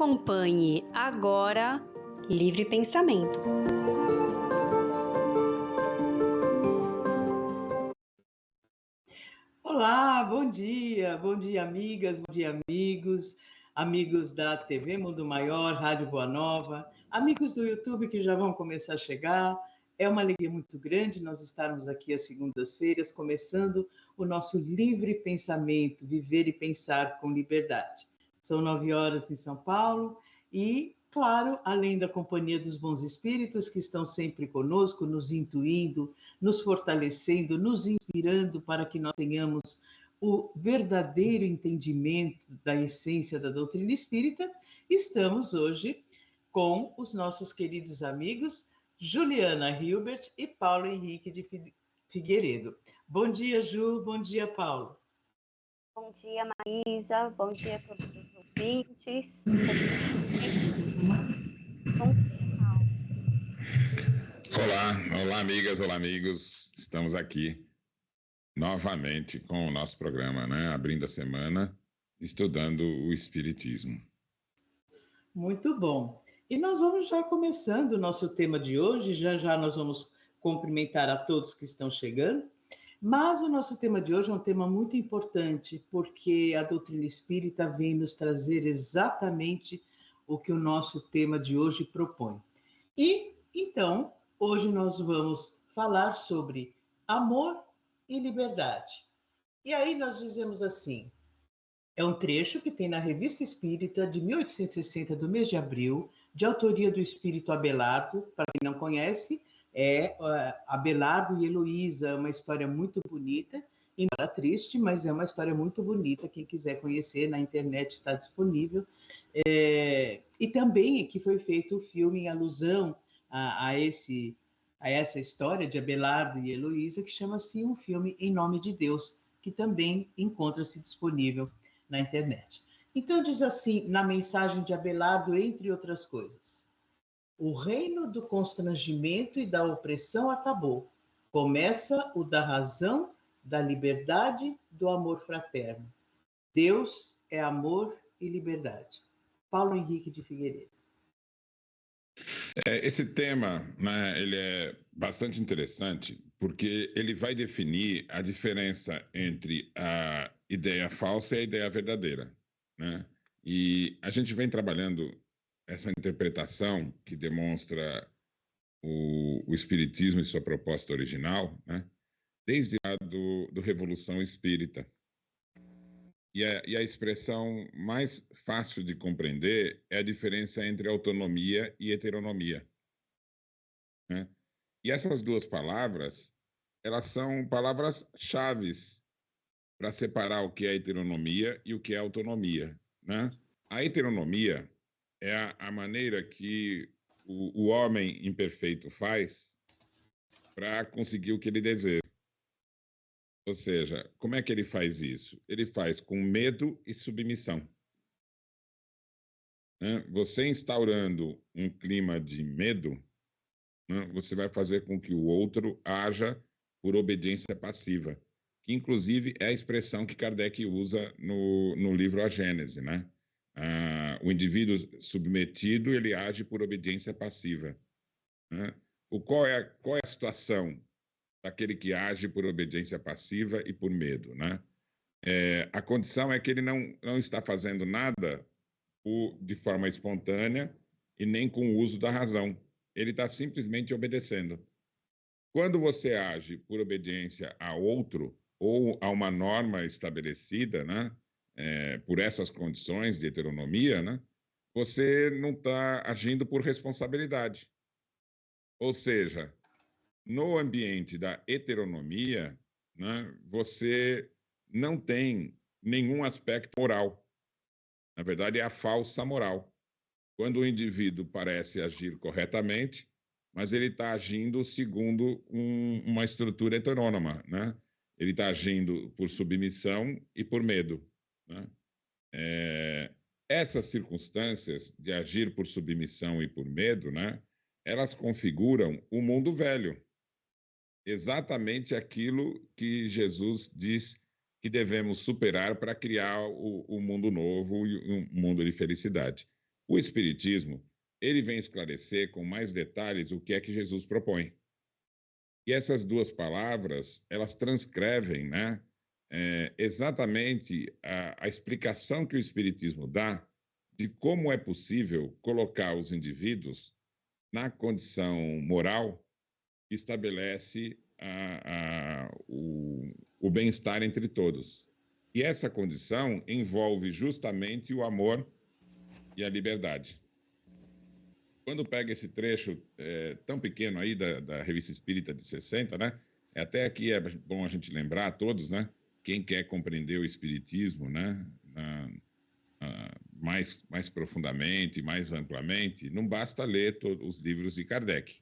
Acompanhe agora Livre Pensamento. Olá, bom dia amigas, bom dia amigos, amigos da TV Mundo Maior, Rádio Boa Nova, amigos do YouTube que já vão começar a chegar. É uma alegria muito grande nós estarmos aqui às segundas-feiras, começando o nosso Livre Pensamento, viver e pensar com liberdade. São 9 horas em São Paulo e, claro, além da companhia dos bons espíritos que estão sempre conosco, nos intuindo, nos fortalecendo, nos inspirando para que nós tenhamos o verdadeiro entendimento da essência da doutrina espírita, estamos hoje com os nossos queridos amigos Juliana Hilbert e Paulo Henrique de Figueiredo. Bom dia, Ju, bom dia, Paulo. Bom dia, Maísa, bom dia a todos os ouvintes. Bom dia, Paulo. Olá, amigas, olá, amigos. Estamos aqui novamente com o nosso programa, abrindo a semana, estudando o Espiritismo. Muito bom. E nós vamos já começando o nosso tema de hoje, já nós vamos cumprimentar a todos que estão chegando, mas o nosso tema de hoje é um tema muito importante, porque a doutrina espírita vem nos trazer exatamente o que o nosso tema de hoje propõe. E, então, hoje nós vamos falar sobre amor e liberdade. E aí nós dizemos assim, é um trecho que tem na Revista Espírita de 1860, do mês de abril, de autoria do espírito Abelardo. Para quem não conhece, é Abelardo e Heloísa, uma história muito bonita, embora triste, mas é uma história muito bonita. Quem quiser conhecer, na internet está disponível. E também que foi feito o filme em alusão a essa história de Abelardo e Heloísa, que chama-se Um Filme em Nome de Deus, que também encontra-se disponível na internet. Então diz assim, na mensagem de Abelardo, entre outras coisas: o reino do constrangimento e da opressão acabou. Começa o da razão, da liberdade, do amor fraterno. Deus é amor e liberdade. Paulo Henrique de Figueiredo. Esse tema, ele é bastante interessante, porque ele vai definir a diferença entre a ideia falsa e a ideia verdadeira, E a gente vem trabalhando essa interpretação que demonstra o Espiritismo e sua proposta original, desde lá do Revolução Espírita. E a expressão mais fácil de compreender é a diferença entre autonomia e heteronomia. E essas duas palavras, elas são palavras-chaves para separar o que é heteronomia e o que é autonomia. A heteronomia é a maneira que o homem imperfeito faz para conseguir o que ele deseja. Ou seja, como é que ele faz isso? Ele faz com medo e submissão. Você instaurando um clima de medo, você vai fazer com que o outro haja por obediência passiva, que inclusive é a expressão que Kardec usa no livro A Gênese, o indivíduo submetido, ele age por obediência passiva. Qual é a situação daquele que age por obediência passiva e por medo, A condição é que ele não está fazendo nada de forma espontânea e nem com o uso da razão. Ele está simplesmente obedecendo. Quando você age por obediência a outro ou a uma norma estabelecida, por essas condições de heteronomia, você não está agindo por responsabilidade. Ou seja, no ambiente da heteronomia, você não tem nenhum aspecto moral. Na verdade, é a falsa moral. Quando o indivíduo parece agir corretamente, mas ele está agindo segundo uma estrutura heterônoma, Ele está agindo por submissão e por medo, Essas circunstâncias de agir por submissão e por medo, elas configuram o mundo velho. Exatamente aquilo que Jesus diz que devemos superar para criar o mundo novo e um mundo de felicidade. O Espiritismo, ele vem esclarecer com mais detalhes o que é que Jesus propõe. E essas duas palavras, elas transcrevem, né, exatamente a explicação que o Espiritismo dá de como é possível colocar os indivíduos na condição moral que estabelece o bem-estar entre todos. E essa condição envolve justamente o amor e a liberdade. Quando pega esse trecho tão pequeno aí da Revista Espírita de 60, né? Até aqui é bom a gente lembrar a todos, né? Quem quer compreender o Espiritismo, né? Mais profundamente, mais amplamente, não basta ler os livros de Kardec.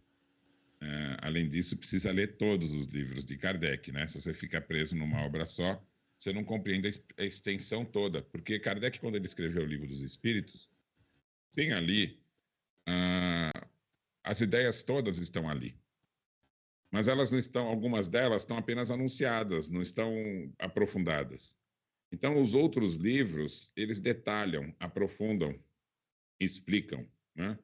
Além disso, precisa ler todos os livros de Kardec, né? Se você ficar preso numa obra só, você não compreende a extensão toda. Porque Kardec, quando ele escreveu o Livro dos Espíritos, tem ali as ideias todas estão ali. Mas elas não estão, algumas delas estão apenas anunciadas, não estão aprofundadas. Então, os outros livros, eles detalham, aprofundam, explicam, né?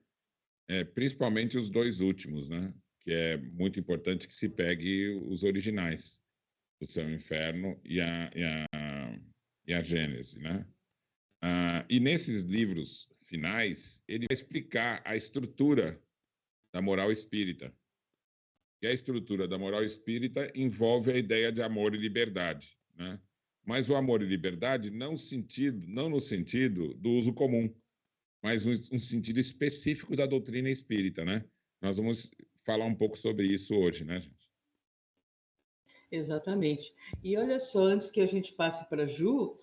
Principalmente os dois últimos, né? Que é muito importante que se pegue os originais, o Céu e o Inferno e a Gênese, né? E nesses livros finais, ele vai explicar a estrutura da moral espírita. E a estrutura da moral espírita envolve a ideia de amor e liberdade, né? Mas o amor e liberdade não no sentido do uso comum, mas um sentido específico da doutrina espírita, né? Nós vamos falar um pouco sobre isso hoje, né, gente? Exatamente. E olha só, antes que a gente passe para a Ju,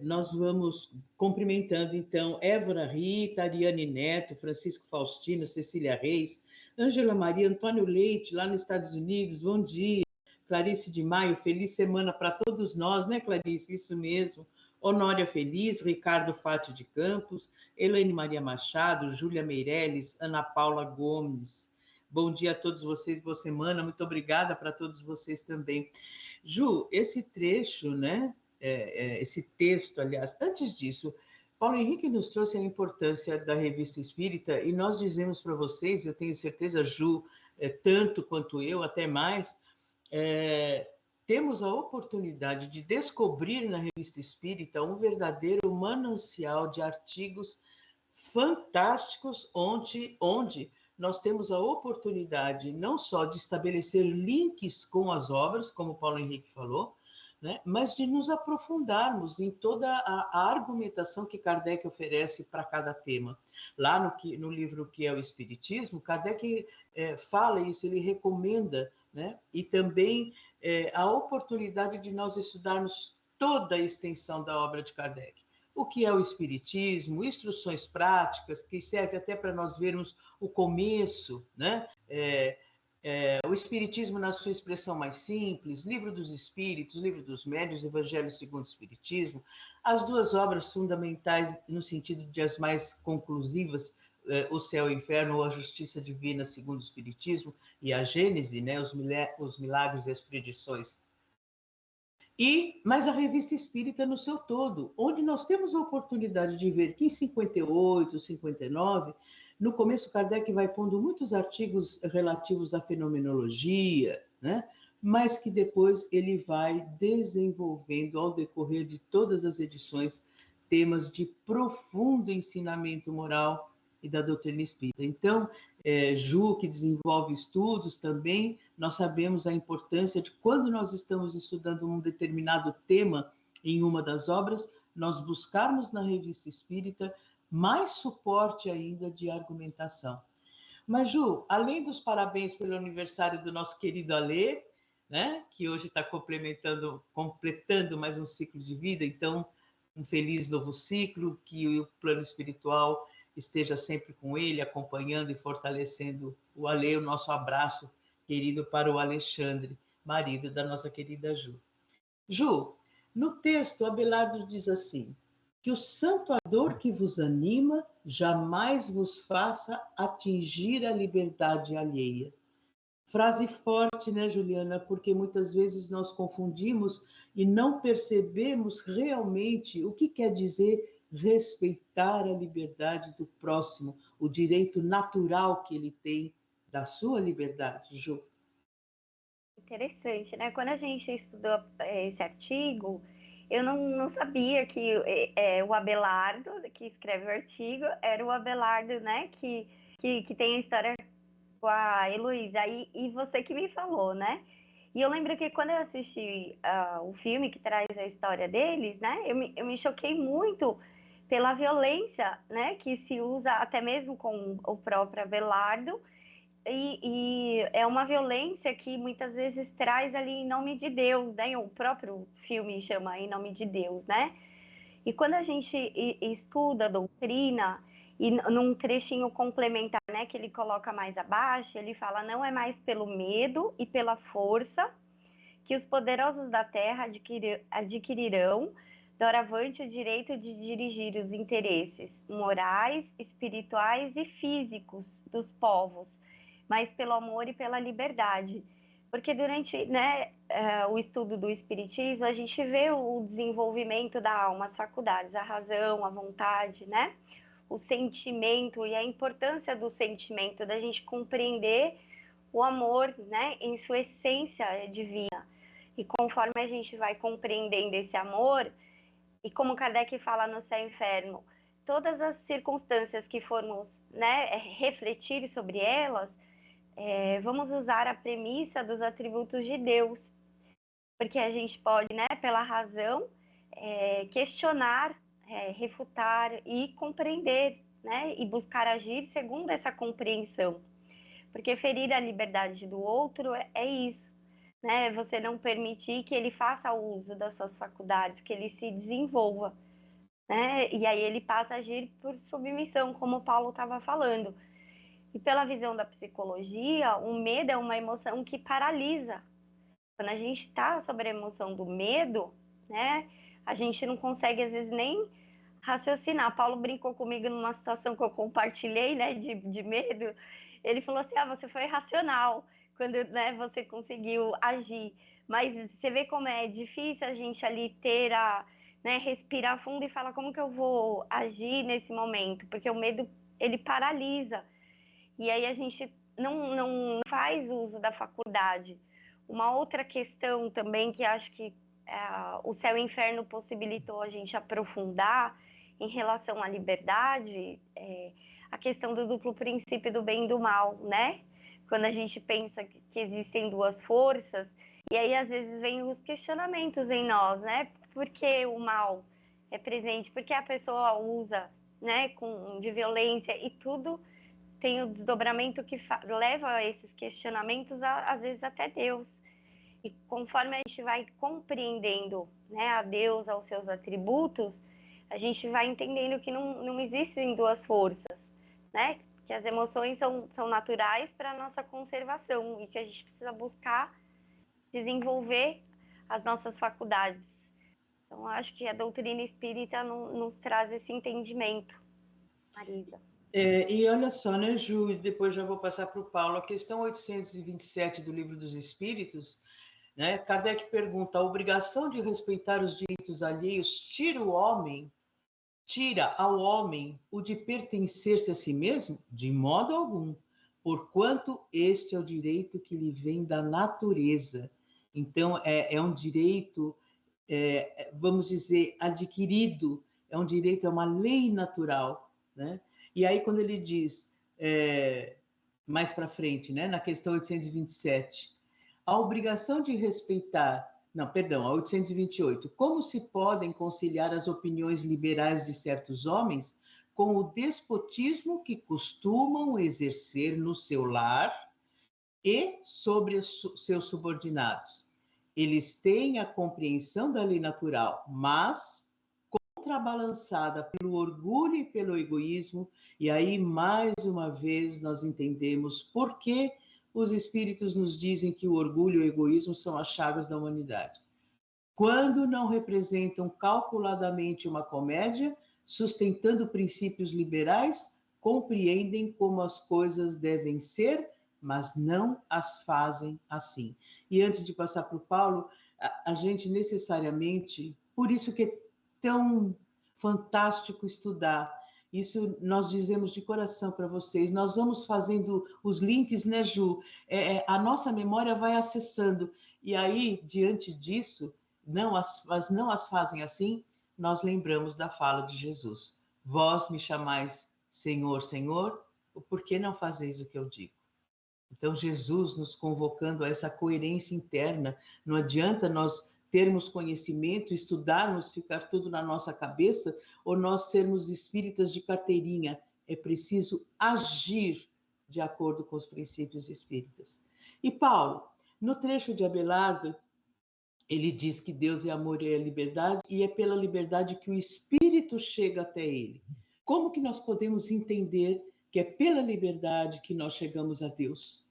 nós vamos cumprimentando, então, Évora Rita, Ariane Neto, Francisco Faustino, Cecília Reis, Ângela Maria, Antônio Leite, lá nos Estados Unidos, bom dia. Clarice de Maio, feliz semana para todos nós, né, Clarice? Isso mesmo. Honória Feliz, Ricardo Fátio de Campos, Elaine Maria Machado, Júlia Meirelles, Ana Paula Gomes. Bom dia a todos vocês, boa semana, muito obrigada para todos vocês também. Ju, esse trecho, né, esse texto, aliás, antes disso, Paulo Henrique nos trouxe a importância da Revista Espírita e nós dizemos para vocês, eu tenho certeza, Ju, tanto quanto eu, até mais, temos a oportunidade de descobrir na Revista Espírita um verdadeiro manancial de artigos fantásticos, onde nós temos a oportunidade não só de estabelecer links com as obras, como o Paulo Henrique falou, né, mas de nos aprofundarmos em toda a argumentação que Kardec oferece para cada tema. Lá no livro que é o Espiritismo, Kardec fala isso, ele recomenda, né, e também a oportunidade de nós estudarmos toda a extensão da obra de Kardec. O que é o Espiritismo, instruções práticas, que serve até para nós vermos o começo, né? O Espiritismo na sua expressão mais simples, Livro dos Espíritos, Livro dos Médiuns, Evangelho segundo o Espiritismo, as duas obras fundamentais no sentido de as mais conclusivas, O Céu e o Inferno ou A Justiça Divina segundo o Espiritismo e a Gênese, né? Os Milagres e as Predições. Mas a Revista Espírita no seu todo, onde nós temos a oportunidade de ver que em 58, 59, no começo Kardec vai pondo muitos artigos relativos à fenomenologia, né? Mas que depois ele vai desenvolvendo ao decorrer de todas as edições temas de profundo ensinamento moral e da doutrina espírita. Então, Ju, que desenvolve estudos também, nós sabemos a importância de quando nós estamos estudando um determinado tema em uma das obras, nós buscarmos na Revista Espírita mais suporte ainda de argumentação. Mas, Ju, além dos parabéns pelo aniversário do nosso querido Alê, né, que hoje está completando mais um ciclo de vida, então, um feliz novo ciclo, que o plano espiritual esteja sempre com ele, acompanhando e fortalecendo o Alê. O nosso abraço querido para o Alexandre, marido da nossa querida Ju. Ju, no texto, Abelardo diz assim: que o santo ardor que vos anima jamais vos faça atingir a liberdade alheia. Frase forte, né, Juliana? Porque muitas vezes nós confundimos e não percebemos realmente o que quer dizer respeitar a liberdade do próximo, o direito natural que ele tem da sua liberdade, Ju. Interessante, né? Quando a gente estudou esse artigo, eu não sabia que o Abelardo, que escreve o artigo, era o Abelardo, né? Que tem a história com a Heloísa. E você que me falou, né? E eu lembro que quando eu assisti o filme que traz a história deles, né? Eu me choquei muito pela violência, né? Que se usa até mesmo com o próprio Abelardo. E é uma violência que muitas vezes traz ali em nome de Deus, né? O próprio filme chama Em Nome de Deus, né? E quando a gente estuda a doutrina, e num trechinho complementar, né, que ele coloca mais abaixo, ele fala: não é mais pelo medo e pela força que os poderosos da terra adquirirão doravante o direito de dirigir os interesses morais, espirituais e físicos dos povos, mas pelo amor e pela liberdade. Porque durante, né, o estudo do Espiritismo, a gente vê o desenvolvimento da alma, as faculdades, a razão, a vontade, né? O sentimento e a importância do sentimento, da gente compreender o amor, né, em sua essência divina. E conforme a gente vai compreendendo esse amor, e como Kardec fala no Céu e Inferno, todas as circunstâncias que formos, né, refletir sobre elas, vamos usar a premissa dos atributos de Deus, porque a gente pode, né, pela razão, questionar, refutar e compreender, né, e buscar agir segundo essa compreensão. Porque ferir a liberdade do outro é isso, né? Você não permitir que ele faça uso das suas faculdades, que ele se desenvolva, né? E aí ele passa a agir por submissão, como o Paulo estava falando. E pela visão da psicologia, o medo é uma emoção que paralisa. Quando a gente está sobre a emoção do medo, né? A gente não consegue, às vezes, nem raciocinar. Paulo brincou comigo numa situação que eu compartilhei, né, de medo. Ele falou assim: você foi racional quando, né, você conseguiu agir. Mas você vê como é difícil a gente ali ter né, respirar fundo e falar: como que eu vou agir nesse momento? Porque o medo, ele paralisa. E aí a gente não faz uso da faculdade. Uma outra questão também que acho que o Céu e Inferno possibilitou a gente aprofundar em relação à liberdade, a questão do duplo princípio do bem e do mal, né? Quando a gente pensa que existem duas forças, e aí às vezes vem os questionamentos em nós, né? Por que o mal é presente? Por que a pessoa usa, né, de violência? E tudo tem o desdobramento que leva a esses questionamentos, às vezes até Deus. E conforme a gente vai compreendendo, né, a Deus, aos seus atributos, a gente vai entendendo que não existem duas forças, né? Que as emoções são naturais para a nossa conservação e que a gente precisa buscar desenvolver as nossas faculdades. Então, acho que a doutrina espírita nos traz esse entendimento, Marisa. E olha só, né, Ju, e depois já vou passar para o Paulo, a questão 827 do Livro dos Espíritos, né, Kardec pergunta: a obrigação de respeitar os direitos alheios tira ao homem o de pertencer-se a si mesmo? De modo algum, porquanto este é o direito que lhe vem da natureza. Então, é um direito, vamos dizer, adquirido, é um direito, é uma lei natural, né? E aí, quando ele diz, mais para frente, né, na questão 827, a obrigação de respeitar, não, perdão, a 828, como se podem conciliar as opiniões liberais de certos homens com o despotismo que costumam exercer no seu lar e sobre os seus subordinados? Eles têm a compreensão da lei natural, mas contrabalançada pelo orgulho e pelo egoísmo, e aí, mais uma vez, nós entendemos por que os espíritos nos dizem que o orgulho e o egoísmo são as chagas da humanidade. Quando não representam calculadamente uma comédia, sustentando princípios liberais, compreendem como as coisas devem ser, mas não as fazem assim. E antes de passar para o Paulo, a gente necessariamente, por isso que é tão fantástico estudar. Isso nós dizemos de coração para vocês. Nós vamos fazendo os links, né, Ju? A nossa memória vai acessando. E aí, diante disso, mas não as fazem assim, nós lembramos da fala de Jesus. Vós me chamais Senhor, Senhor, por que não fazeis o que eu digo? Então, Jesus nos convocando a essa coerência interna. Não adianta nós termos conhecimento, estudarmos, ficar tudo na nossa cabeça, ou nós sermos espíritas de carteirinha. É preciso agir de acordo com os princípios espíritas. E Paulo, no trecho de Abelardo, ele diz que Deus é amor e é liberdade, e é pela liberdade que o espírito chega até ele. Como que nós podemos entender que é pela liberdade que nós chegamos a Deus?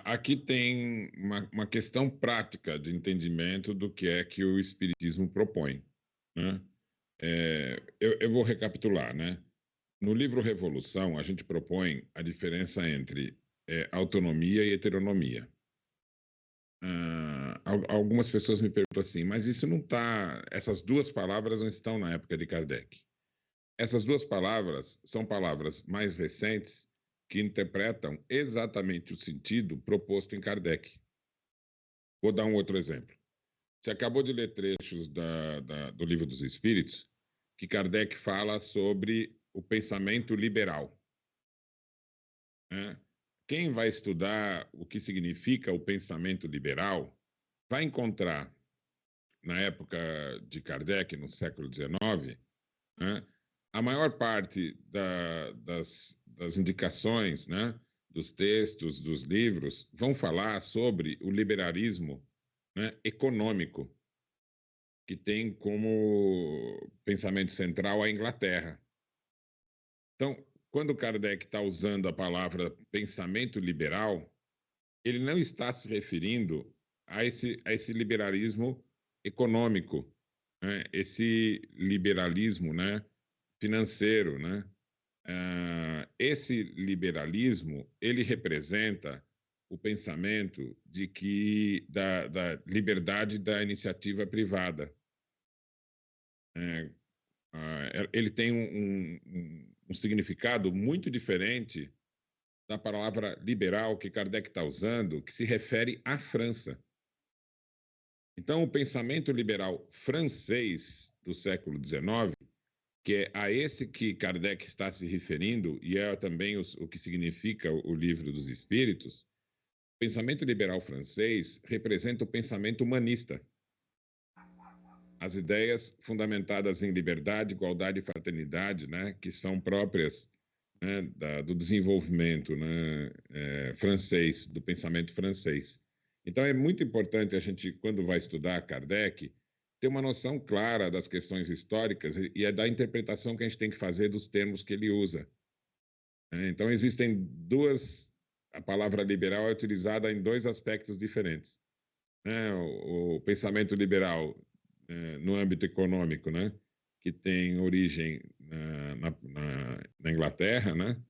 Aqui tem uma questão prática de entendimento do que é que o Espiritismo propõe, né? Eu vou recapitular, né? No livro Revolução, a gente propõe a diferença entre autonomia e heteronomia. Algumas pessoas me perguntam assim, mas isso não está... Essas duas palavras não estão na época de Kardec. Essas duas palavras são palavras mais recentes que interpretam exatamente o sentido proposto em Kardec. Vou dar um outro exemplo. Você acabou de ler trechos do Livro dos Espíritos, que Kardec fala sobre o pensamento liberal, né? Quem vai estudar o que significa o pensamento liberal vai encontrar, na época de Kardec, no século XIX, né, a maior parte das indicações, né, dos textos, dos livros, vão falar sobre o liberalismo, né, econômico, que tem como pensamento central a Inglaterra. Então, quando Kardec está usando a palavra pensamento liberal, ele não está se referindo a esse liberalismo econômico, né, esse liberalismo, né, financeiro, né? Esse liberalismo, ele representa o pensamento de que da liberdade da iniciativa privada. Ele tem um significado muito diferente da palavra liberal que Kardec está usando, que se refere à França. Então, o pensamento liberal francês do século XIX, que é a esse que Kardec está se referindo, e é também o que significa o Livro dos Espíritos, o pensamento liberal francês representa o pensamento humanista. As ideias fundamentadas em liberdade, igualdade e fraternidade, né, que são próprias, né, do desenvolvimento, né, francês, do pensamento francês. Então, é muito importante a gente, quando vai estudar Kardec, ter uma noção clara das questões históricas e é da interpretação que a gente tem que fazer dos termos que ele usa. Então, existem a palavra liberal é utilizada em dois aspectos diferentes. O pensamento liberal no âmbito econômico, né, que tem origem na Inglaterra, né,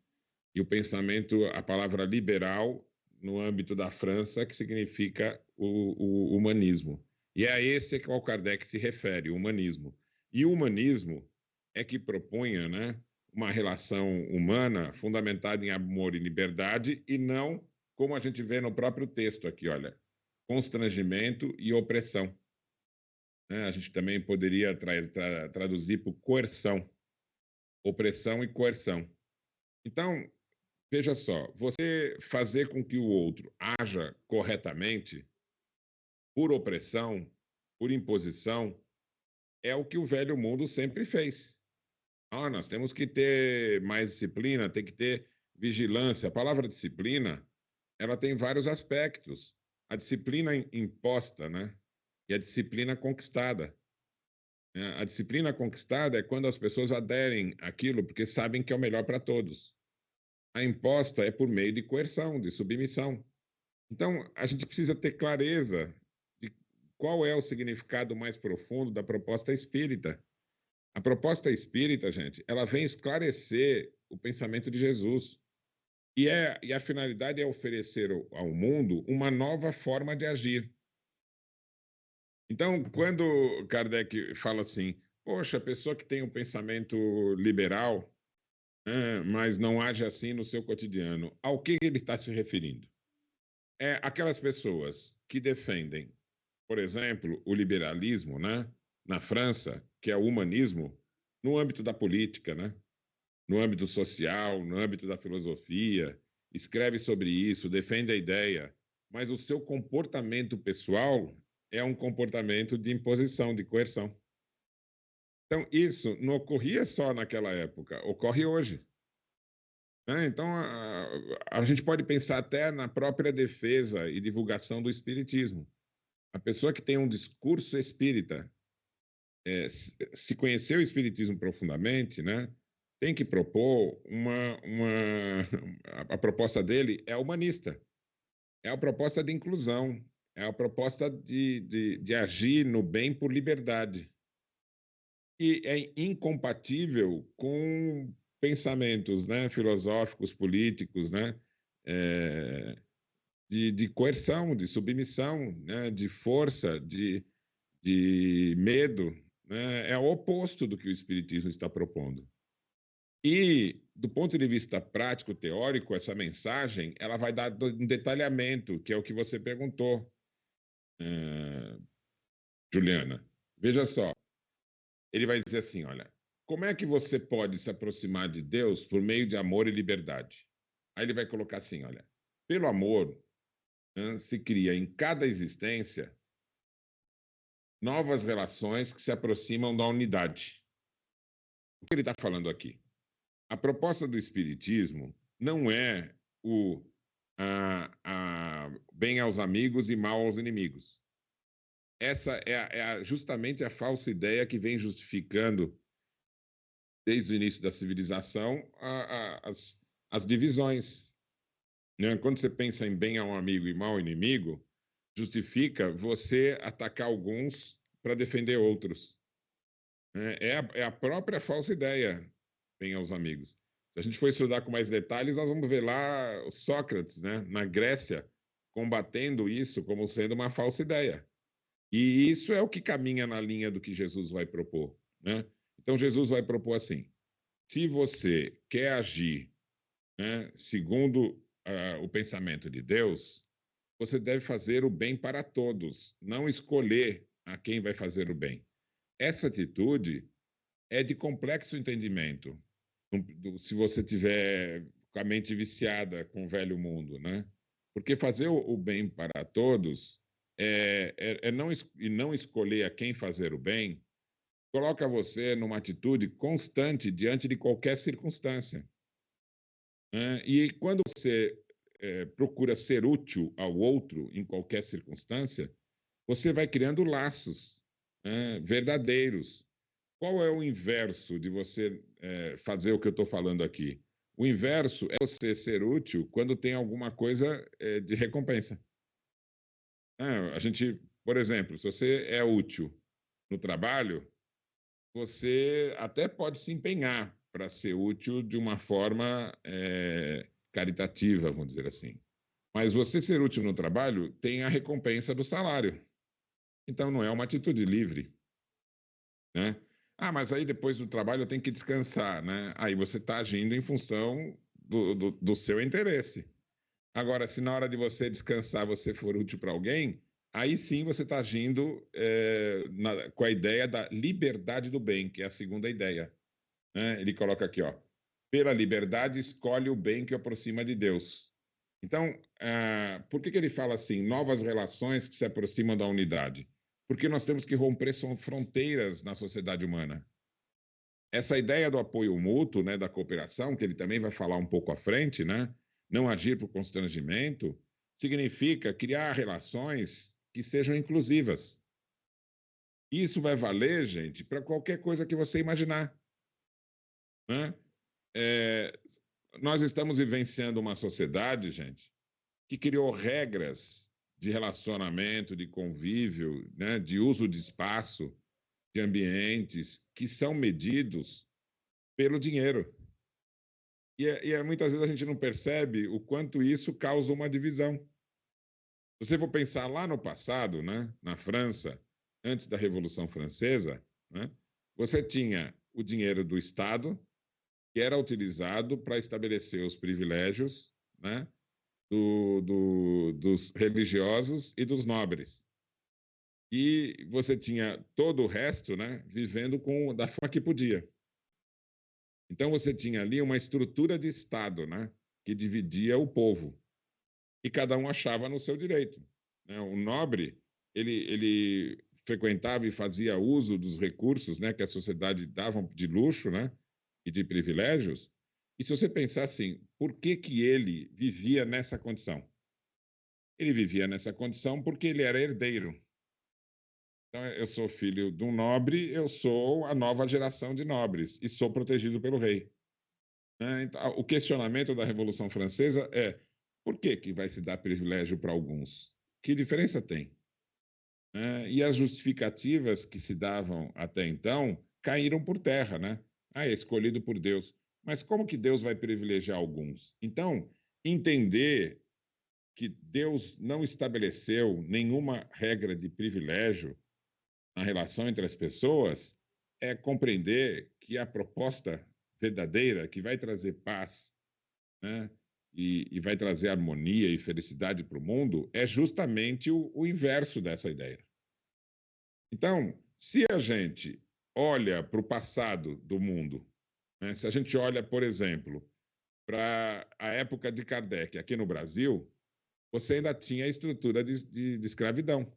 e o pensamento, a palavra liberal no âmbito da França, que significa o humanismo. E é a esse que o Kardec se refere, o humanismo. E o humanismo é que propunha, né, uma relação humana fundamentada em amor e liberdade, e não, como a gente vê no próprio texto aqui, olha, constrangimento e opressão. A gente também poderia traduzir por coerção, opressão e coerção. Então, veja só, você fazer com que o outro haja corretamente, por opressão, por imposição, é o que o velho mundo sempre fez. Nós temos que ter mais disciplina, tem que ter vigilância. A palavra disciplina, ela tem vários aspectos. A disciplina imposta, né? E a disciplina conquistada. A disciplina conquistada é quando as pessoas aderem àquilo porque sabem que é o melhor para todos. A imposta é por meio de coerção, de submissão. Então, a gente precisa ter clareza de qual é o significado mais profundo da proposta espírita. A proposta espírita, gente, ela vem esclarecer o pensamento de Jesus. E a finalidade é oferecer ao mundo uma nova forma de agir. Então, quando Kardec fala assim, poxa, a pessoa que tem um pensamento liberal, mas não age assim no seu cotidiano, ao que ele está se referindo? É aquelas pessoas que defendem, por exemplo, o liberalismo, né, na França, que é o humanismo, no âmbito da política, né, no âmbito social, no âmbito da filosofia, escreve sobre isso, defende a ideia, mas o seu comportamento pessoal é um comportamento de imposição, de coerção. Então, isso não ocorria só naquela época, ocorre hoje. Então, a gente pode pensar até na própria defesa e divulgação do espiritismo. A pessoa que tem um discurso espírita, se conhecer o espiritismo profundamente, né, tem que propor a proposta dele é humanista, é a proposta de inclusão, é a proposta de agir no bem por liberdade. E é incompatível com pensamentos, né, filosóficos, políticos, né, de coerção, de submissão, né, de força, de medo, né, é o oposto do que o Espiritismo está propondo. E, do ponto de vista prático, teórico, essa mensagem ela vai dar um detalhamento, que é o que você perguntou, Juliana. Veja só, ele vai dizer assim, olha, como é que você pode se aproximar de Deus por meio de amor e liberdade? Aí ele vai colocar assim, olha, pelo amor se cria em cada existência novas relações que se aproximam da unidade. O que ele está falando aqui? A proposta do Espiritismo não é o bem aos amigos e mal aos inimigos. Essa é justamente a falsa ideia que vem justificando, desde o início da civilização, as divisões. Né? Quando você pensa em bem a um amigo e mal ao inimigo, justifica você atacar alguns para defender outros. É a própria falsa ideia, bem aos amigos. Se a gente for estudar com mais detalhes, nós vamos ver lá Sócrates, né, na Grécia, combatendo isso como sendo uma falsa ideia. E isso é o que caminha na linha do que Jesus vai propor. Né? Então, Jesus vai propor assim, se você quer agir, né, segundo o pensamento de Deus, você deve fazer o bem para todos, não escolher a quem vai fazer o bem. Essa atitude é de complexo entendimento, se você tiver com a mente viciada com o velho mundo, né? Porque fazer o bem para todos não escolher a quem fazer o bem, coloca você numa atitude constante diante de qualquer circunstância. Né? E quando você procura ser útil ao outro em qualquer circunstância, você vai criando laços verdadeiros. Qual é o inverso de você fazer o que eu estou falando aqui? O inverso é você ser útil quando tem alguma coisa de recompensa. A gente, por exemplo, se você é útil no trabalho, você até pode se empenhar para ser útil de uma forma caritativa, vamos dizer assim. Mas você ser útil no trabalho tem a recompensa do salário. Então, não é uma atitude livre. Né? Mas aí depois do trabalho eu tenho que descansar. Né? Aí você está agindo em função do seu interesse. Agora, se na hora de você descansar você for útil para alguém, aí sim você está agindo com a ideia da liberdade do bem, que é a segunda ideia. Né? Ele coloca aqui, ó, pela liberdade escolhe o bem que o aproxima de Deus. Então, por que ele fala assim, novas relações que se aproximam da unidade? Porque nós temos que romper fronteiras na sociedade humana. Essa ideia do apoio mútuo, né, da cooperação, que ele também vai falar um pouco à frente, né, não agir por constrangimento, significa criar relações que sejam inclusivas. Isso vai valer, gente, para qualquer coisa que você imaginar. Né? Nós estamos vivenciando uma sociedade, gente, que criou regras de relacionamento, de convívio, né, de uso de espaço, de ambientes, que são medidos pelo dinheiro. E muitas vezes a gente não percebe o quanto isso causa uma divisão. Se você for pensar lá no passado, né, na França, antes da Revolução Francesa, né, você tinha o dinheiro do Estado, que era utilizado para estabelecer os privilégios, né, dos religiosos e dos nobres. E você tinha todo o resto, né, vivendo da forma que podia. Então você tinha ali uma estrutura de Estado, né, que dividia o povo. E cada um achava no seu direito, né? O nobre, ele frequentava e fazia uso dos recursos, né, que a sociedade dava de luxo, né, e de privilégios. E se você pensar assim, por que que ele vivia nessa condição? Ele vivia nessa condição porque ele era herdeiro. Então, eu sou filho de um nobre, eu sou a nova geração de nobres e sou protegido pelo rei. Então, o questionamento da Revolução Francesa é: por que que vai se dar privilégio para alguns? Que diferença tem? E as justificativas que se davam até então caíram por terra, né? É escolhido por Deus. Mas como que Deus vai privilegiar alguns? Então, entender que Deus não estabeleceu nenhuma regra de privilégio na relação entre as pessoas é compreender que a proposta verdadeira que vai trazer paz, né, e vai trazer harmonia e felicidade para o mundo é justamente o inverso dessa ideia. Então, se a gente olha para o passado do mundo, né, se a gente olha, por exemplo, para a época de Kardec aqui no Brasil, você ainda tinha a estrutura de escravidão.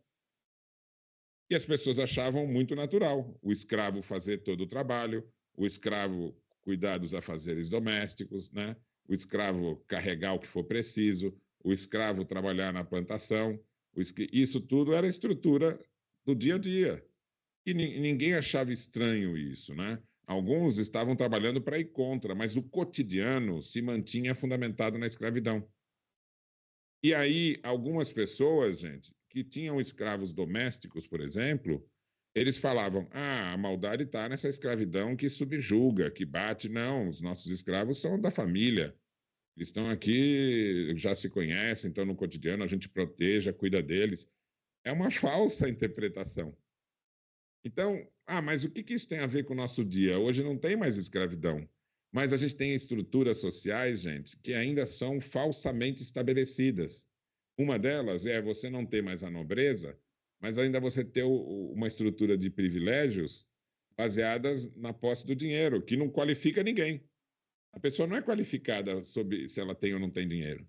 E as pessoas achavam muito natural o escravo fazer todo o trabalho, o escravo cuidar dos afazeres domésticos, né? O escravo carregar o que for preciso, o escravo trabalhar na plantação. Isso tudo era a estrutura do dia a dia. E ninguém achava estranho isso, né? Alguns estavam trabalhando para ir contra, mas o cotidiano se mantinha fundamentado na escravidão. E aí, algumas pessoas, gente, que tinham escravos domésticos, por exemplo, eles falavam: a maldade está nessa escravidão que subjuga, que bate. Não, os nossos escravos são da família. Eles estão aqui, já se conhecem, estão no cotidiano, a gente proteja, cuida deles. É uma falsa interpretação. Então, mas o que isso tem a ver com o nosso dia? Hoje não tem mais escravidão, mas a gente tem estruturas sociais, gente, que ainda são falsamente estabelecidas. Uma delas é você não ter mais a nobreza, mas ainda você ter uma estrutura de privilégios baseadas na posse do dinheiro, que não qualifica ninguém. A pessoa não é qualificada sobre se ela tem ou não tem dinheiro.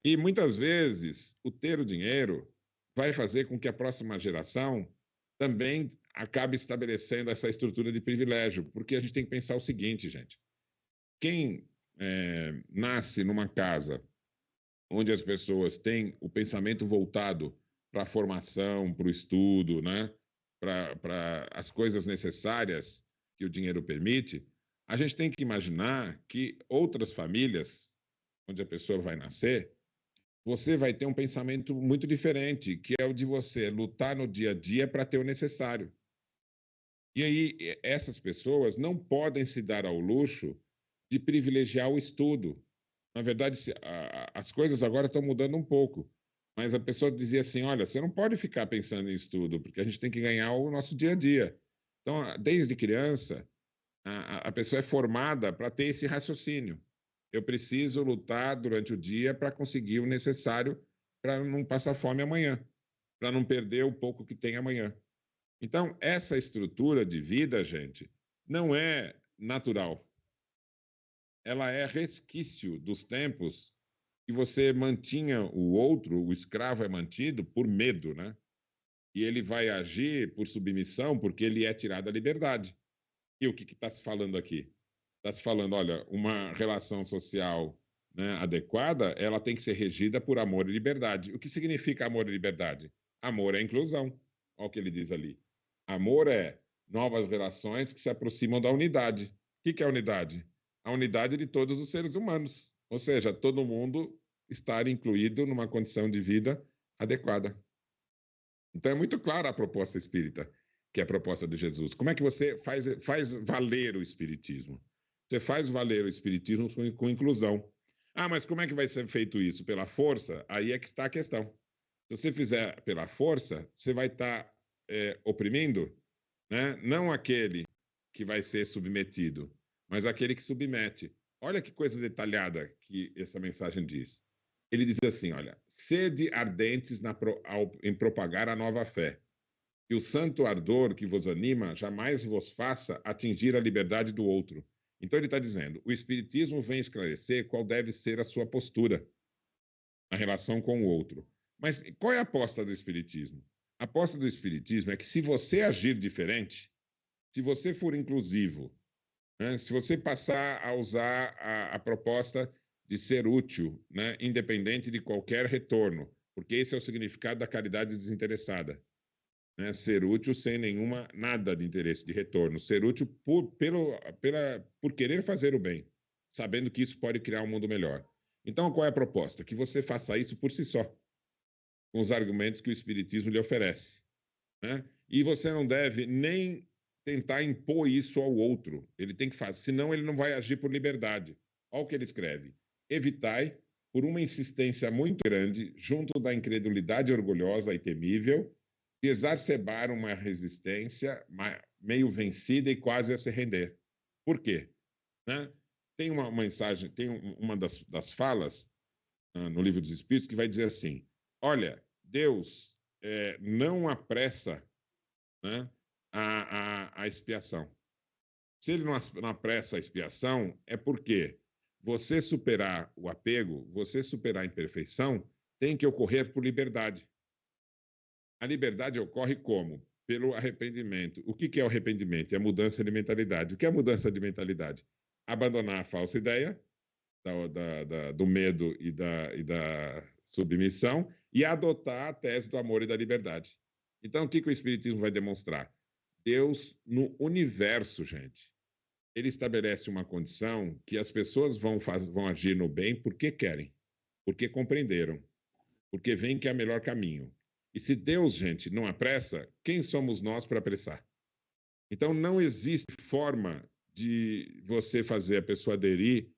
E muitas vezes o ter o dinheiro vai fazer com que a próxima geração também acabe estabelecendo essa estrutura de privilégio, porque a gente tem que pensar o seguinte, gente: quem nasce numa casa onde as pessoas têm o pensamento voltado para a formação, para o estudo, né, para as coisas necessárias que o dinheiro permite, a gente tem que imaginar que outras famílias, onde a pessoa vai nascer, você vai ter um pensamento muito diferente, que é o de você lutar no dia a dia para ter o necessário. E aí, essas pessoas não podem se dar ao luxo de privilegiar o estudo. Na verdade, as coisas agora estão mudando um pouco, mas a pessoa dizia assim: olha, você não pode ficar pensando em estudo, porque a gente tem que ganhar o nosso dia a dia. Então, desde criança, a pessoa é formada para ter esse raciocínio. Eu preciso lutar durante o dia para conseguir o necessário para não passar fome amanhã, para não perder o pouco que tem amanhã. Então, essa estrutura de vida, gente, não é natural. Ela é resquício dos tempos que você mantinha o outro, o escravo é mantido por medo, né? E ele vai agir por submissão porque ele é tirado da liberdade. E o que está se falando aqui? Está se falando, olha, uma relação social, né, adequada, ela tem que ser regida por amor e liberdade. O que significa amor e liberdade? Amor é inclusão. Olha o que ele diz ali. Amor é novas relações que se aproximam da unidade. O que é a unidade? A unidade de todos os seres humanos. Ou seja, todo mundo estar incluído numa condição de vida adequada. Então é muito clara a proposta espírita, que é a proposta de Jesus. Como é que você faz valer o espiritismo? Você faz valer o espiritismo com inclusão. Mas como é que vai ser feito isso? Pela força? Aí é que está a questão. Se você fizer pela força, você vai estar oprimindo, né? Não aquele que vai ser submetido, mas aquele que submete. Olha que coisa detalhada que essa mensagem diz. Ele diz assim, olha, sede ardentes em propagar a nova fé, e o santo ardor que vos anima jamais vos faça atingir a liberdade do outro. Então ele está dizendo, o Espiritismo vem esclarecer qual deve ser a sua postura na relação com o outro. Mas qual é a aposta do Espiritismo? A aposta do Espiritismo é que se você agir diferente, se você for inclusivo, né, se você passar a usar a proposta de ser útil, né, independente de qualquer retorno, porque esse é o significado da caridade desinteressada. Né, ser útil sem nada de interesse de retorno, ser útil por querer fazer o bem, sabendo que isso pode criar um mundo melhor. Então, qual é a proposta? Que você faça isso por si só, com os argumentos que o Espiritismo lhe oferece. Né? E você não deve nem tentar impor isso ao outro. Ele tem que fazer, senão ele não vai agir por liberdade. Olha o que ele escreve. Evitai, por uma insistência muito grande, junto da incredulidade orgulhosa e temível, exacerbar uma resistência meio vencida e quase a se render. Por quê? Né? Tem uma mensagem, tem uma das falas no Livro dos Espíritos que vai dizer assim, olha, Deus não apressa, né, a expiação. Se ele não apressa a expiação, é porque você superar o apego, você superar a imperfeição, tem que ocorrer por liberdade. A liberdade ocorre como? Pelo arrependimento. O que é o arrependimento? É a mudança de mentalidade. O que é a mudança de mentalidade? Abandonar a falsa ideia do medo e da submissão e adotar a tese do amor e da liberdade. Então, o que o Espiritismo vai demonstrar? Deus, no universo, gente, ele estabelece uma condição que as pessoas vão agir no bem porque querem, porque compreenderam, porque veem que é o melhor caminho. E se Deus, gente, não apressa, quem somos nós para apressar? Então, não existe forma de você fazer a pessoa aderir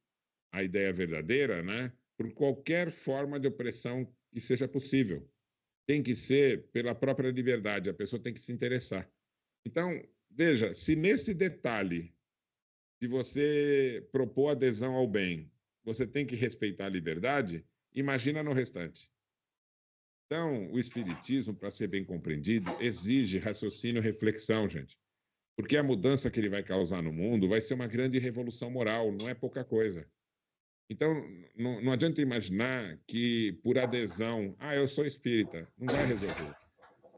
à ideia verdadeira, né, por qualquer forma de opressão que seja possível. Tem que ser pela própria liberdade, a pessoa tem que se interessar. Então, veja, se nesse detalhe de você propor adesão ao bem, você tem que respeitar a liberdade, imagina no restante. Então, o Espiritismo, para ser bem compreendido, exige raciocínio e reflexão, gente. Porque a mudança que ele vai causar no mundo vai ser uma grande revolução moral, não é pouca coisa. Então, não adianta imaginar que por adesão, eu sou espírita, não vai resolver.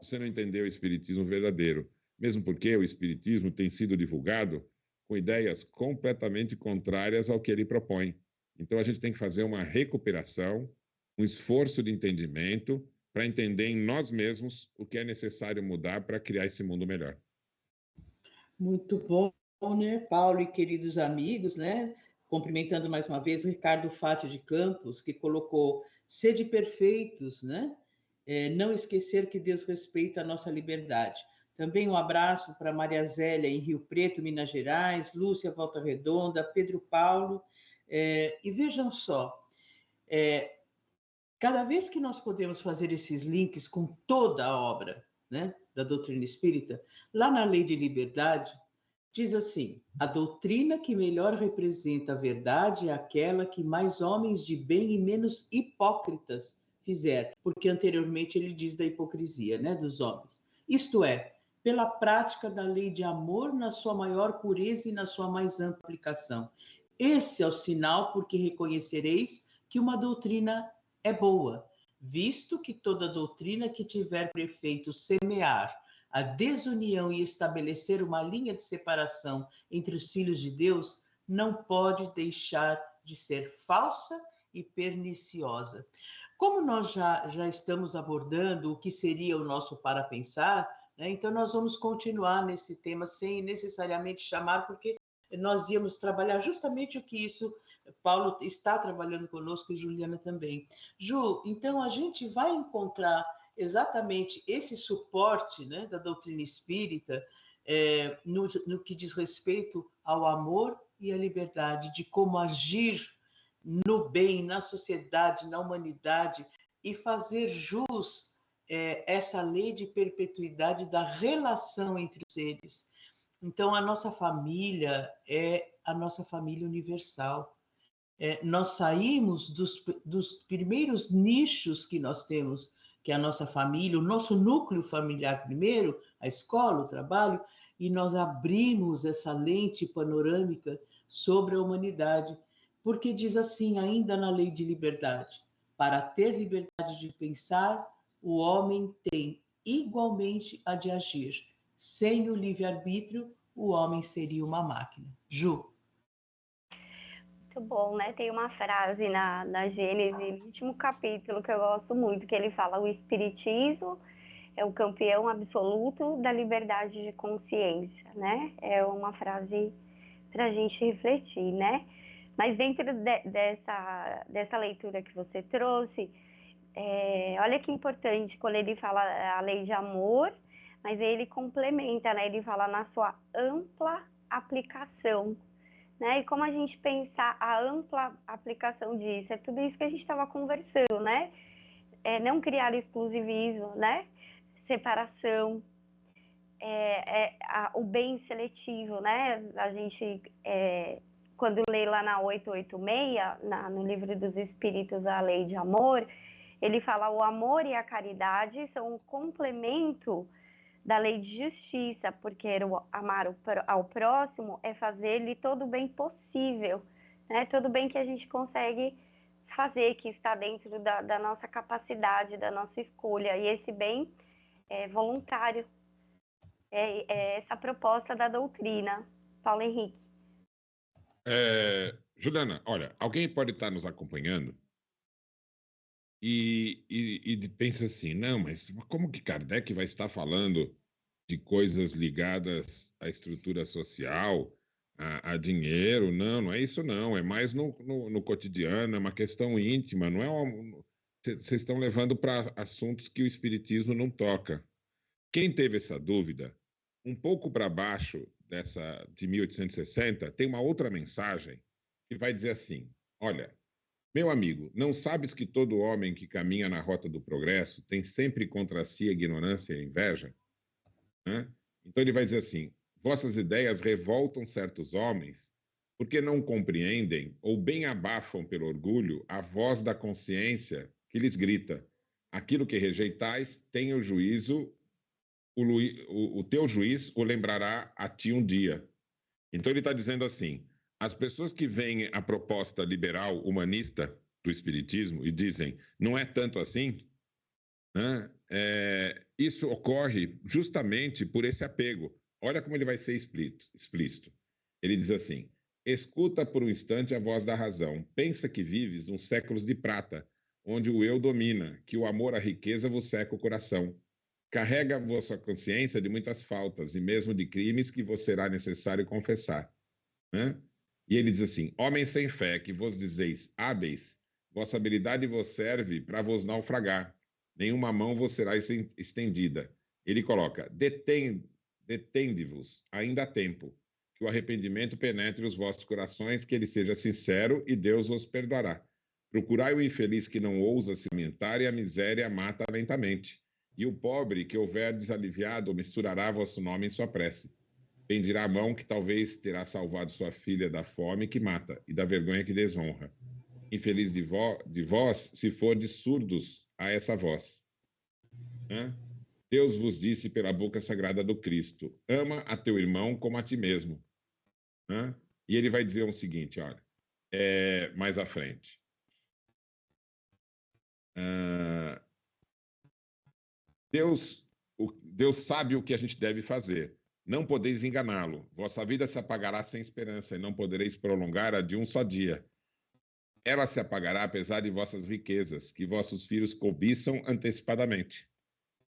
Você não entendeu o Espiritismo verdadeiro, mesmo porque o Espiritismo tem sido divulgado com ideias completamente contrárias ao que ele propõe. Então, a gente tem que fazer uma recuperação, um esforço de entendimento para entender em nós mesmos o que é necessário mudar para criar esse mundo melhor. Muito bom, né, Paulo e queridos amigos, né? Cumprimentando mais uma vez Ricardo Fátio de Campos, que colocou sede perfeitos, né? Não esquecer que Deus respeita a nossa liberdade. Também um abraço para Maria Zélia, em Rio Preto, Minas Gerais, Lúcia, Volta Redonda, Pedro Paulo. E vejam só, cada vez que nós podemos fazer esses links com toda a obra, né, da doutrina espírita, lá na Lei de Liberdade, diz assim, a doutrina que melhor representa a verdade é aquela que mais homens de bem e menos hipócritas fizeram, porque anteriormente ele diz da hipocrisia, né, dos homens. Isto é, pela prática da lei de amor na sua maior pureza e na sua mais ampla aplicação. Esse é o sinal porque reconhecereis que uma doutrina é boa, visto que toda doutrina que tiver por efeito semear a desunião e estabelecer uma linha de separação entre os filhos de Deus, não pode deixar de ser falsa e perniciosa. Como nós já estamos abordando o que seria o nosso para pensar, né, então nós vamos continuar nesse tema sem necessariamente chamar, porque nós íamos trabalhar justamente o que isso, Paulo está trabalhando conosco e Juliana também. Ju, então a gente vai encontrar exatamente esse suporte, né, da doutrina espírita no que diz respeito ao amor e à liberdade, de como agir no bem, na sociedade, na humanidade e fazer jus essa lei de perpetuidade da relação entre os seres. Então, a nossa família é a nossa família universal. Nós saímos dos primeiros nichos que nós temos, que é a nossa família, o nosso núcleo familiar primeiro, a escola, o trabalho, e nós abrimos essa lente panorâmica sobre a humanidade, porque diz assim, ainda na lei de liberdade, para ter liberdade de pensar, o homem tem igualmente a de agir. Sem o livre-arbítrio, o homem seria uma máquina. Ju. Muito bom, né? Tem uma frase na Gênesis, no último capítulo, que eu gosto muito, que ele fala: o espiritismo é o campeão absoluto da liberdade de consciência, né? É uma frase para a gente refletir, né? Mas dentro dessa leitura que você trouxe, olha que importante quando ele fala a lei de amor, mas ele complementa, né? Ele fala na sua ampla aplicação, né? E como a gente pensar a ampla aplicação disso? É tudo isso que a gente estava conversando, né? Não criar exclusivismo, né? Separação, o bem seletivo, né? A gente, quando lê lá na 886, no Livro dos Espíritos, a Lei de Amor, ele fala: o amor e a caridade são um complemento da lei de justiça, porque amar ao próximo é fazer-lhe todo o bem possível, né? Todo o bem que a gente consegue fazer, que está dentro da nossa capacidade, da nossa escolha, e esse bem é voluntário. É essa proposta da doutrina. Paulo Henrique. Juliana, olha, alguém pode estar nos acompanhando e pensa assim, não, mas como que Kardec vai estar falando de coisas ligadas à estrutura social, a dinheiro? Não, não é isso não, é mais no cotidiano, é uma questão íntima, não é vocês estão levando para assuntos que o Espiritismo não toca. Quem teve essa dúvida, um pouco para baixo dessa de 1860, tem uma outra mensagem que vai dizer assim: olha, meu amigo, não sabes que todo homem que caminha na rota do progresso tem sempre contra si a ignorância e a inveja? Né? Então ele vai dizer assim: vossas ideias revoltam certos homens porque não compreendem ou bem abafam pelo orgulho a voz da consciência que lhes grita: aquilo que rejeitais tem o juízo, o teu juiz o lembrará a ti um dia. Então ele está dizendo assim: as pessoas que veem a proposta liberal humanista do Espiritismo e dizem não é tanto assim, né? Isso ocorre justamente por esse apego. Olha como ele vai ser explícito. Ele diz assim: escuta por um instante a voz da razão. Pensa que vives uns séculos de prata, onde o eu domina, que o amor à riqueza vos seca o coração. Carrega a vossa consciência de muitas faltas e mesmo de crimes que vos será necessário confessar. Né? E ele diz assim: homens sem fé, que vos dizeis hábeis, vossa habilidade vos serve para vos naufragar. Nenhuma mão vos será estendida. Ele coloca: detende-vos, ainda há tempo, que o arrependimento penetre os vossos corações, que ele seja sincero e Deus vos perdoará. Procurai o infeliz que não ousa se lamentar e a miséria mata lentamente. E o pobre que houver desaliviado misturará vosso nome em sua prece. Bendirá a mão que talvez terá salvado sua filha da fome que mata e da vergonha que desonra. Infeliz de vós, se fordes surdos a essa voz. Né? Deus vos disse pela boca sagrada do Cristo: ama a teu irmão como a ti mesmo. Né? E ele vai dizer o seguinte, olha, mais à frente. Deus sabe o que a gente deve fazer. Não podeis enganá-lo. Vossa vida se apagará sem esperança e não podereis prolongar a de um só dia. Ela se apagará apesar de vossas riquezas, que vossos filhos cobiçam antecipadamente.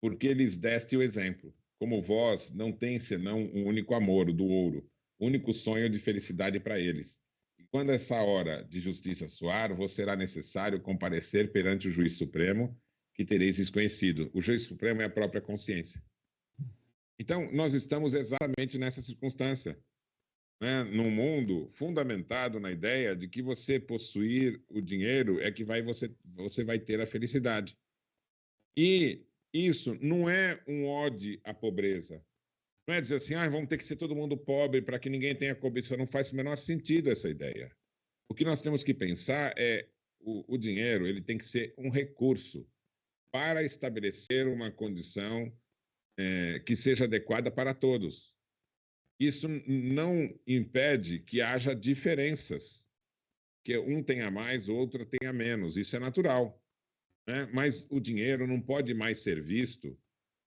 Porque lhes deste o exemplo. Como vós não tem senão um único amor, o do ouro, único sonho de felicidade para eles. E quando essa hora de justiça soar, vos será necessário comparecer perante o juiz supremo, que tereis desconhecido. O juiz supremo é a própria consciência. Então, nós estamos exatamente nessa circunstância, né? Num mundo fundamentado na ideia de que você possuir o dinheiro é que você vai ter a felicidade. E isso não é um ódio à pobreza. Não é dizer assim, vamos ter que ser todo mundo pobre para que ninguém tenha cobiça. Não faz o menor sentido essa ideia. O que nós temos que pensar é o dinheiro, ele tem que ser um recurso para estabelecer uma condição que seja adequada para todos. Isso não impede que haja diferenças, que um tenha mais, o outro tenha menos. Isso é natural, né? Mas o dinheiro não pode mais ser visto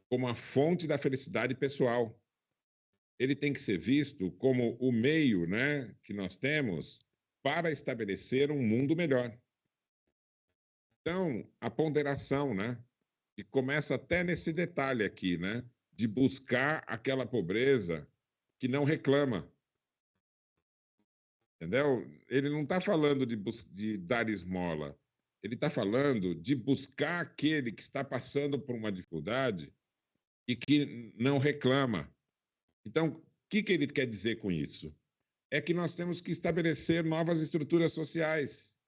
como a fonte da felicidade pessoal. Ele tem que ser visto como o meio, né, que nós temos para estabelecer um mundo melhor. Então, a ponderação, né, que começa até nesse detalhe aqui, né, de buscar aquela pobreza que não reclama. Entendeu? Ele não está falando de dar esmola. Ele está falando de buscar aquele que está passando por uma dificuldade e que não reclama. Então, o que ele quer dizer com isso? É que nós temos que estabelecer novas estruturas sociais.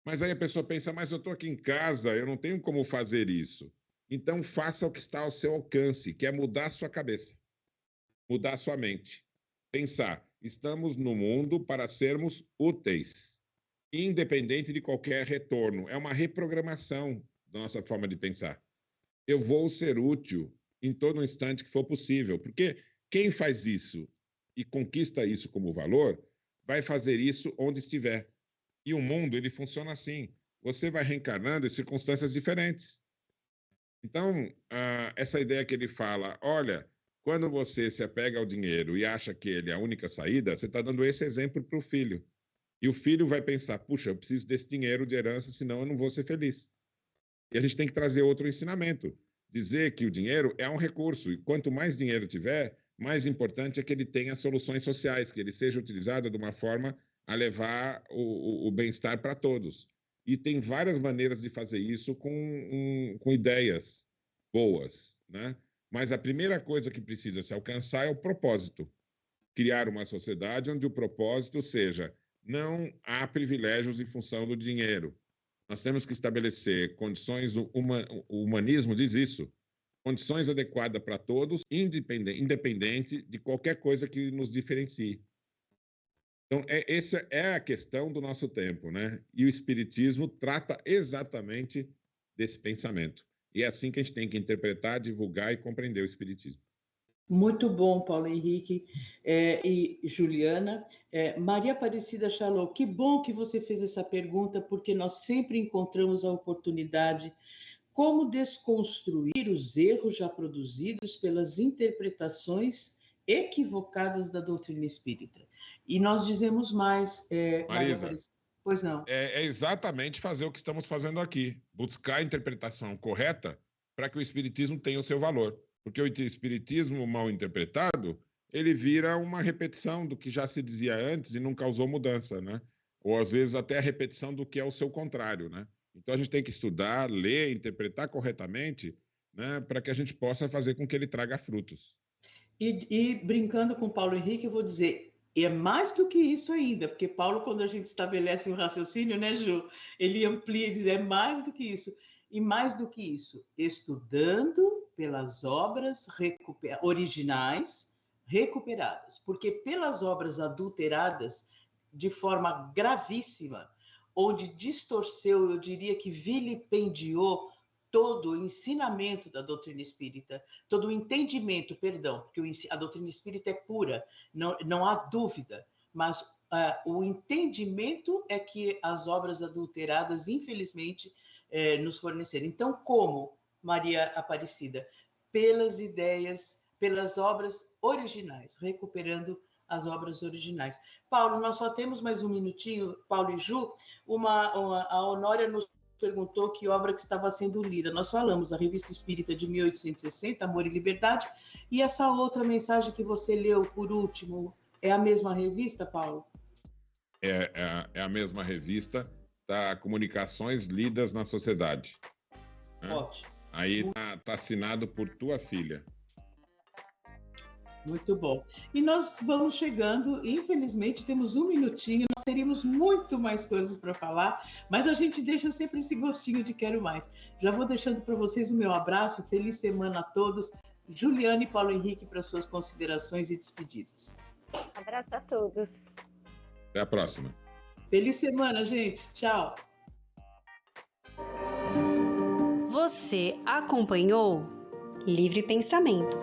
Mas aí a pessoa pensa, mas eu estou aqui em casa, eu não tenho como fazer isso. Então, faça o que está ao seu alcance, que é mudar a sua cabeça, mudar a sua mente. Pensar, estamos no mundo para sermos úteis, independente de qualquer retorno. É uma reprogramação da nossa forma de pensar. Eu vou ser útil em todo instante que for possível, porque quem faz isso e conquista isso como valor, vai fazer isso onde estiver. E o mundo, ele funciona assim. Você vai reencarnando em circunstâncias diferentes. Então, essa ideia que ele fala, olha, quando você se apega ao dinheiro e acha que ele é a única saída, você está dando esse exemplo para o filho. E o filho vai pensar, puxa, eu preciso desse dinheiro de herança, senão eu não vou ser feliz. E a gente tem que trazer outro ensinamento. Dizer que o dinheiro é um recurso, e quanto mais dinheiro tiver, mais importante é que ele tenha soluções sociais, que ele seja utilizado de uma forma a levar o bem-estar para todos. E tem várias maneiras de fazer isso com ideias boas, né? Mas a primeira coisa que precisa se alcançar é o propósito. Criar uma sociedade onde o propósito seja não há privilégios em função do dinheiro. Nós temos que estabelecer condições, o humanismo diz isso, condições adequadas para todos, independente de qualquer coisa que nos diferencie. Então, essa é a questão do nosso tempo, né? E o Espiritismo trata exatamente desse pensamento. E é assim que a gente tem que interpretar, divulgar e compreender o Espiritismo. Muito bom, Paulo Henrique e Juliana. Maria Aparecida Chalot, que bom que você fez essa pergunta, porque nós sempre encontramos a oportunidade como desconstruir os erros já produzidos pelas interpretações equivocadas da doutrina espírita. E nós dizemos mais, Maria Aparecida. Pois não. É exatamente fazer o que estamos fazendo aqui, buscar a interpretação correta para que o Espiritismo tenha o seu valor. Porque o Espiritismo mal interpretado, ele vira uma repetição do que já se dizia antes e não causou mudança, né? Ou às vezes até a repetição do que é o seu contrário, né? Então a gente tem que estudar, ler, interpretar corretamente, né, para que a gente possa fazer com que ele traga frutos. E brincando com Paulo Henrique, eu vou dizer, é mais do que isso ainda, porque Paulo, quando a gente estabelece um raciocínio, né, Ju, ele amplia e diz, é mais do que isso. E mais do que isso, estudando pelas obras originais recuperadas, porque pelas obras adulteradas, de forma gravíssima, onde distorceu, eu diria que vilipendiou todo o ensinamento da doutrina espírita, todo o entendimento, perdão, porque a doutrina espírita é pura, não há dúvida, mas o entendimento é que as obras adulteradas, infelizmente, nos forneceram. Então, como, Maria Aparecida? Pelas ideias, pelas obras originais, recuperando as obras originais. Paulo, nós só temos mais um minutinho, Paulo e Ju, a Honória nos perguntou que obra que estava sendo lida. Nós falamos a Revista Espírita de 1860, Amor e Liberdade, e essa outra mensagem que você leu por último, é a mesma revista, Paulo? É a mesma revista, tá? Comunicações Lidas na Sociedade. Né? Ótimo. Aí tá assinado por tua filha. Muito bom. E nós vamos chegando, infelizmente temos um minutinho, nós teríamos muito mais coisas para falar, mas a gente deixa sempre esse gostinho de quero mais. Já vou deixando para vocês o meu abraço, feliz semana a todos. Juliana e Paulo Henrique para suas considerações e despedidas. Abraço a todos. Até a próxima. Feliz semana, gente. Tchau. Você acompanhou Livre Pensamento.